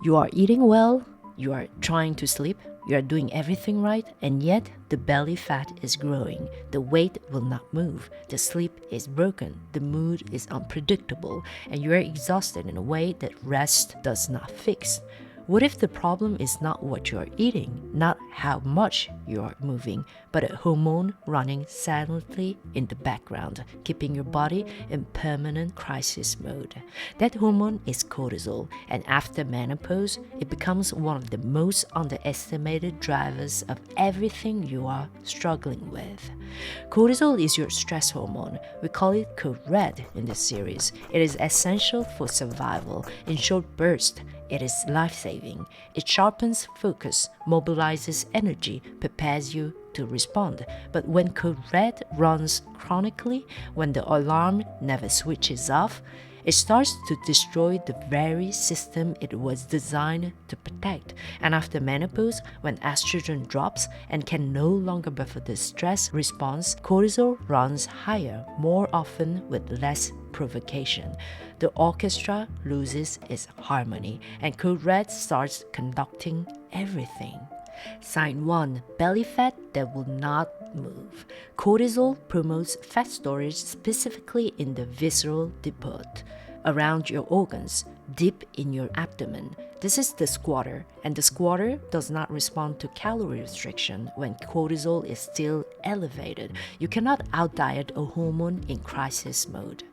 You are eating well, you are trying to sleep, you are doing everything right, and yet the belly fat is growing, the weight will not move, the sleep is broken, the mood is unpredictable, and you are exhausted in a way that rest does not fix. What if the problem is not what you are eating, not how much you are moving, but a hormone running silently in the background, keeping your body in permanent crisis mode? That hormone is cortisol, and after menopause, it becomes one of the most underestimated drivers of everything you are struggling with. Cortisol is your stress hormone. We call it code red in this series. It is essential for survival. In short bursts, it is life-saving. It sharpens focus, mobilizes energy, prepares you to respond. But when code red runs chronically, when the alarm never switches off, it starts to destroy the very system it was designed to protect. And after menopause, when estrogen drops and can no longer buffer the stress response, cortisol runs higher, more often with less provocation. The orchestra loses its harmony, and code red starts conducting everything. Sign 1. Belly fat that will not move. Cortisol promotes fat storage specifically in the visceral depot, around your organs, deep in your abdomen. This is the squatter, and the squatter does not respond to calorie restriction when cortisol is still elevated. You cannot outdiet a hormone in crisis mode.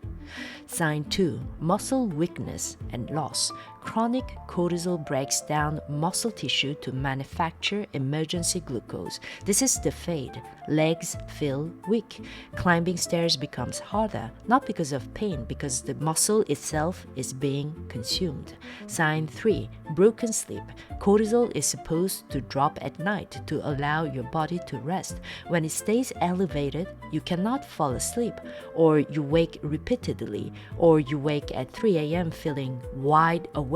Sign 2. Muscle weakness and loss. Chronic cortisol breaks down muscle tissue to manufacture emergency glucose. This is the fade. Legs feel weak. Climbing stairs becomes harder, not because of pain, because the muscle itself is being consumed. Sign 3. Broken sleep. Cortisol is supposed to drop at night to allow your body to rest. When it stays elevated, you cannot fall asleep, or you wake repeatedly, or you wake at 3 a.m. feeling wide awake.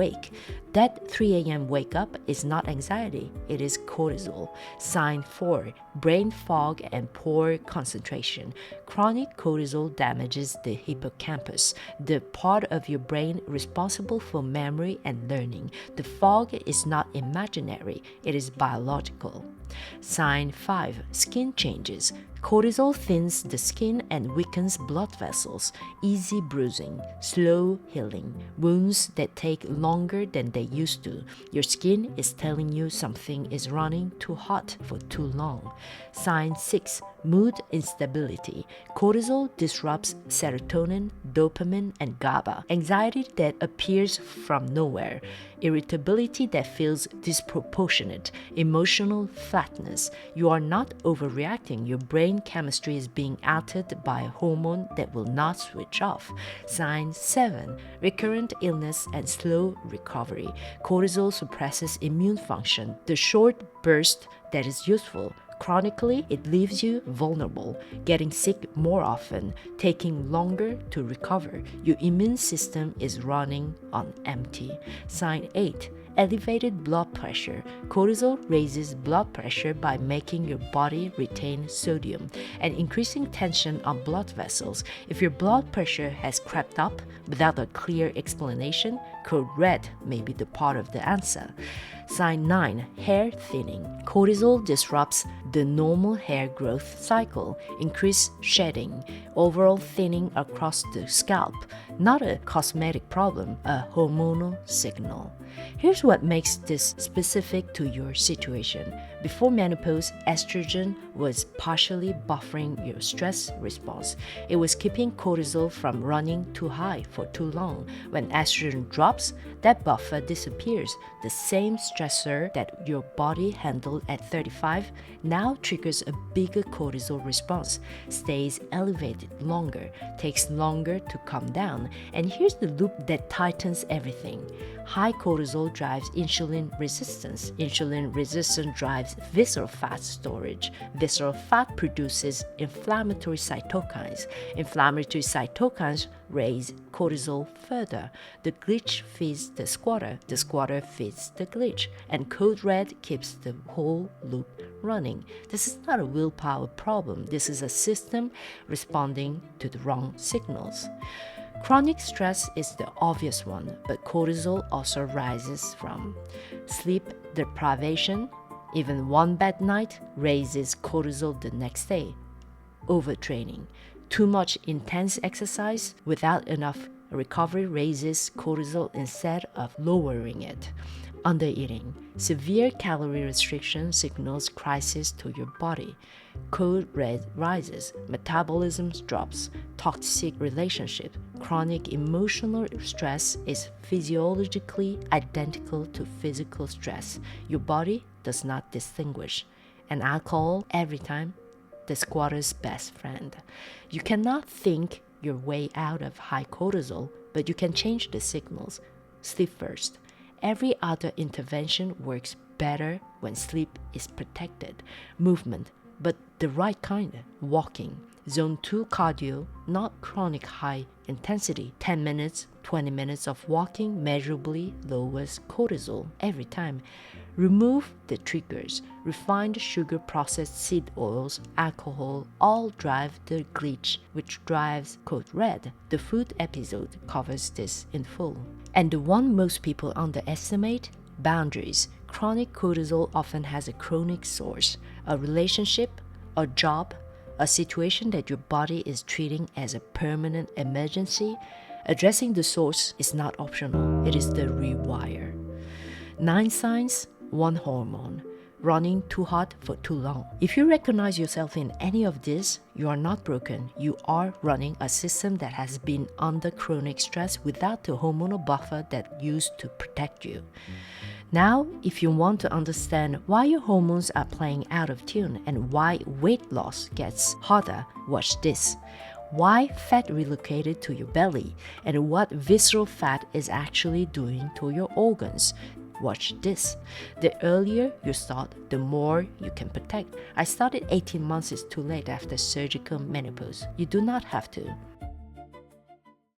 That 3 a.m. wake up is not anxiety, it is cortisol. Sign 4. Brain fog and poor concentration. Chronic cortisol damages the hippocampus, the part of your brain responsible for memory and learning. The fog is not imaginary, it is biological. Sign 5. Skin changes. Cortisol thins the skin and weakens blood vessels. Easy bruising, slow healing, wounds that take longer than they used to. Your skin is telling you something is running too hot for too long. Sign 6. Mood instability. Cortisol disrupts serotonin, dopamine, and GABA. Anxiety that appears from nowhere. Irritability that feels disproportionate. Emotional flatness. You are not overreacting. Your brain chemistry is being altered by a hormone that will not switch off. Sign 7. Recurrent illness and slow recovery. Cortisol suppresses immune function. The short burst that is useful. Chronically, it leaves you vulnerable, getting sick more often, taking longer to recover. Your immune system is running on empty. Sign 8. Elevated blood pressure. Cortisol raises blood pressure by making your body retain sodium and increasing tension on blood vessels. If your blood pressure has crept up without a clear explanation, code red may be the part of the answer. Sign 9. Hair thinning. Cortisol disrupts the normal hair growth cycle, increase shedding, overall thinning across the scalp. Not a cosmetic problem, a hormonal signal. Here's what makes this specific to your situation. Before menopause, estrogen was partially buffering your stress response. It was keeping cortisol from running too high for too long. When estrogen drops, that buffer disappears. The same stressor that your body handled at 35 now triggers a bigger cortisol response, stays elevated longer, takes longer to come down. And here's the loop that tightens everything. High cortisol drives insulin resistance. Insulin resistance drives visceral fat storage. Visceral fat produces inflammatory cytokines. Inflammatory cytokines raise cortisol further. The glitch feeds the squatter feeds the glitch, and code red keeps the whole loop running. This is not a willpower problem. This is a system responding to the wrong signals. Chronic stress is the obvious one, but cortisol also rises from sleep deprivation. Even one bad night raises cortisol the next day. Overtraining. Too much intense exercise without enough recovery raises cortisol instead of lowering it. Undereating. Severe calorie restriction signals crisis to your body. Code red rises. Metabolism drops. Toxic relationship. Chronic emotional stress is physiologically identical to physical stress. Your body does not distinguish. And alcohol, every time, the squatter's best friend. You cannot think your way out of high cortisol, but you can change the signals. Sleep first. Every other intervention works better when sleep is protected. Movement, but the right kind. Walking. Zone 2 cardio, not chronic high intensity. 10 minutes, 20 minutes of walking measurably lowers cortisol every time. Remove the triggers. Refined sugar, processed seed oils, alcohol all drive the glitch, which drives code red. The food episode covers this in full. And the one most people underestimate, boundaries. Chronic cortisol often has a chronic source, a relationship, a job, a situation that your body is treating as a permanent emergency. Addressing the source is not optional, it is the rewire. 9 signs, 1 hormone. Running too hot for too long. If you recognize yourself in any of this, you are not broken. You are running a system that has been under chronic stress without the hormonal buffer that used to protect you. Now, if you want to understand why your hormones are playing out of tune and why weight loss gets harder, watch this. Why fat relocated to your belly and what visceral fat is actually doing to your organs. Watch this. The earlier you start, the more you can protect. I started 18 months is too late after surgical menopause. You do not have to.